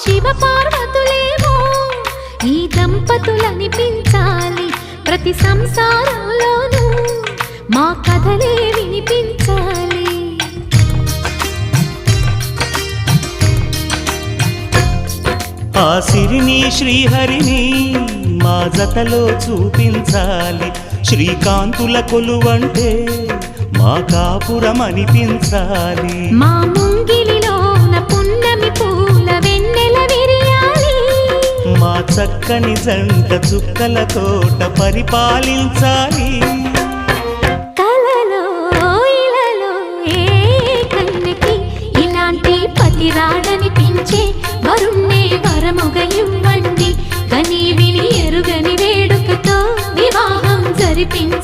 శివ పార్వతులేమో ఈ దంపతులనిపించాలి ప్రతి సంసారంలోనూ మా కథలే వినిపించాలి. ఆ సిరిని శ్రీహరిని మా జతలో చూపించాలి. శ్రీకాంతుల కొలువంటే మా కాపురం అనిపించాలి. మా ముంగిలిలోన పున్నమి పూల వెన్నెల విరియాలి. మా చక్కని జంట చుక్కల తోట పరిపాలించాలి. కలలో ఇలలో ఏ కన్నెకి ఇలాంటి పతి రాడనిపించే వరుణ్ణే వరముగా ఇవ్వండి. కని విని ఎరుగని వేడుకతో వివాహం జరిపించండి.